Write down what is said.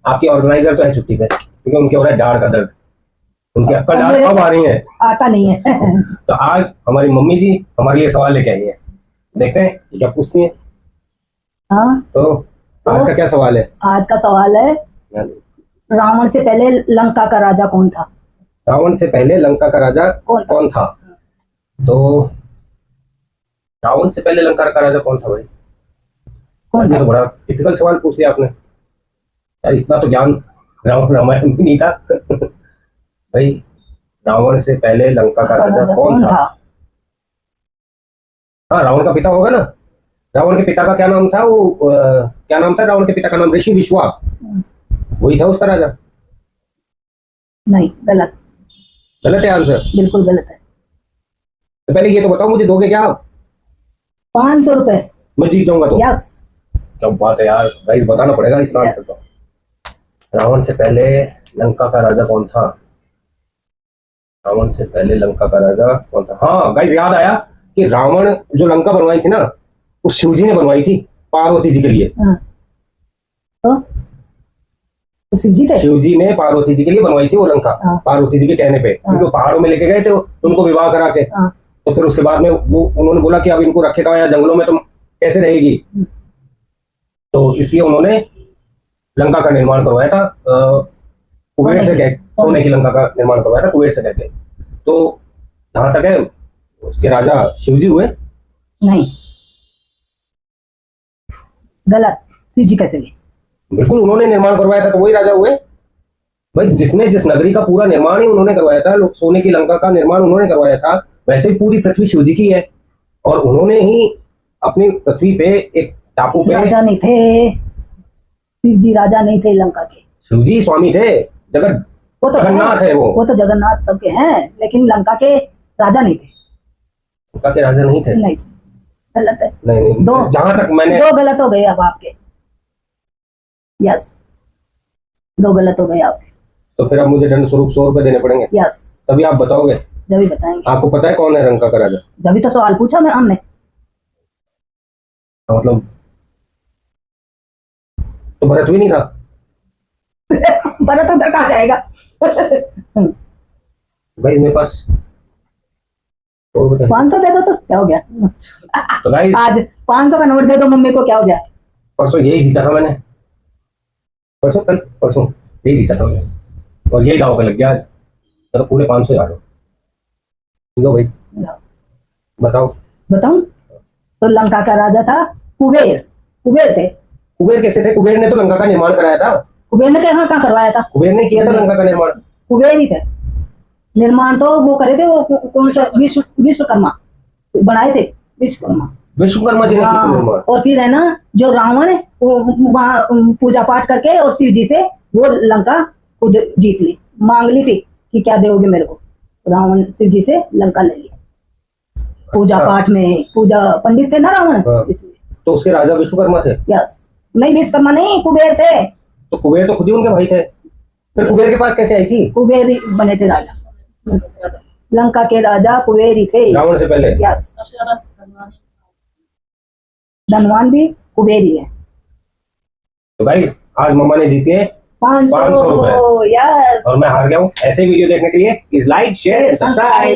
आपकी ऑर्गेनाइजर तो है छुट्टी पे, क्योंकि उनके हो रहा है दाढ़ का दर्द, उनकी अक्कल दाढ़ अब आ रही है, आता नहीं है। तो आज हमारी मम्मी जी हमारे लिए सवाल लेके आई है, देखते हैं क्या पूछती हैं। हाँ, तो आज का क्या सवाल है? आज का सवाल है, रावण से पहले लंका का राजा कौन था? रावण से पहले लंका का राजा कौन था? तो रावण से पहले लंका का राजा कौन था भाई? कौन था? तो बड़ा टिपिकल सवाल पूछ लिया आपने यार, इतना तो ज्ञान रावण रामायण में नहीं था। भाई रावण से पहले लंका का राजा कौन था? हाँ, रावण का पिता होगा ना। रावण के पिता का क्या नाम था? वो क्या नाम था रावण के पिता का? नाम ऋषि विश्वा, वही था उसका राजा। नहीं, गलत। गलत है आंसर? बिल्कुल गलत है। तो पहले ये तो बताओ मुझे, दोगे क्या आप? 500 रुपए। मैं जीत जाऊंगा तो? यस। क्या बात है यार, गाइस बताना पड़ेगा इसका आंसर तो। रावण से पहले लंका का राजा कौन था? रावण से पहले लंका का राजा कौन था? हाँ गाइस, याद आया कि रावण जो लंका बनवाई थी ना, वो शिवजी ने बनवाई थी पार्वती जी के लिए। तो शिवजी थे? शिवजी ने पार्वती जी के लिए बनवाई थी वो लंका, पार्वती जी के कहने पे, क्योंकि पहाड़ों में लेके गए थे उनको विवाह करा के। तो फिर उसके बाद में वो उन्होंने बोला कि अब इनको रखे कहाँ, जंगलों में तुम कैसे रहेगी, तो इसलिए उन्होंने लंका का निर्माण करवाया था कुबेर से कह, सोने की लंका का निर्माण करवाया था कुबेर से कहके। तो जहां तक है उसके राजा शिवजी हुए? नहीं, गलत। शिवजी कैसे हुए? बिल्कुल, उन्होंने निर्माण करवाया था तो वही राजा हुए भाई। जिसने जिस नगरी का पूरा निर्माण ही उन्होंने करवाया था, सोने की लंका का निर्माण उन्होंने करवाया था, वैसे ही पूरी पृथ्वी शिवजी की है, और उन्होंने ही अपनी पृथ्वी पे एक टापू पे। राजा नहीं थे शिवजी, राजा नहीं थे लंका के। शिवजी स्वामी थे, जगत वो तो जगन्नाथ है वो तो जगन्नाथ सबके हैं, लेकिन लंका के राजा नहीं थे। लंका के राजा नहीं थे? नहीं, गलत है। नहीं, दो, जहां तक मैंने, 2 गलत हो गए अब आपके। यस, 2 गलत हो गए आपके। तो फिर अब मुझे दंड स्वरूप 100 रुपए देने पड़ेंगे? यस। तभी आप बताओगे? जब बताएंगे। आपको पता है कौन है लंका का राजा? जब तो सवाल पूछा मैं हमने। मतलब तो भरत भी नहीं था? भरत उधर कहाँ जाएगा? गाइस मेरे पास 500 दे दो तो क्या हो गया? तो गाइस आज 500 का नोट दे दो मम्मी को, क्या हो गया? परसों यही जीता था मैंने, परसों यही जीता था मैंने, और यही दाव पे लग गया आज, तो पूरे 500 याद हो। लो भाई, बताओ। बताऊं? तो लंका का राजा था कुबेर। कुबेर थे। कुबेर कैसे थे? कुबेर ने तो लंका का निर्माण कराया था। कुबेर ने कहाँ करवाया था? कुबेर ने किया था लंका का निर्माण। कुबेर ही थे। निर्माण तो वो करे थे, वो कौन सा विश्वकर्मा बनाए थे। विश्वकर्मा जी ने किया निर्माण। और फिर है ना, जो रावण वहां पूजा पाठ करके और शिव जी से वो लंका खुद जीत ली, मांग ली थी कि क्या दोगे मेरे को। रावण शिव जी से लंका ले ली। पूजा पाठ में, पूजा पंडित थे ना रावण, इसलिए। तो उसके राजा विश्वकर्मा थे? यस। नहीं, विश्वकर्मा नहीं, कुबेर थे। तो कुबेर तो खुद ही उनके भाई थे, फिर कुबेर के पास कैसे आई थी? कुबेर ही बने थे राजा, लंका के राजा कुबेर ही थे रावण से पहले। यस। धनवान भी कुबेर ही है। तो गाइस आज मम्मा ने जीते 500 रुपए। यस। और मैं हार गया हूँ। ऐसे वीडियो देखने के लिए प्लीज लाइक, शेयर, सब्सक्राइब।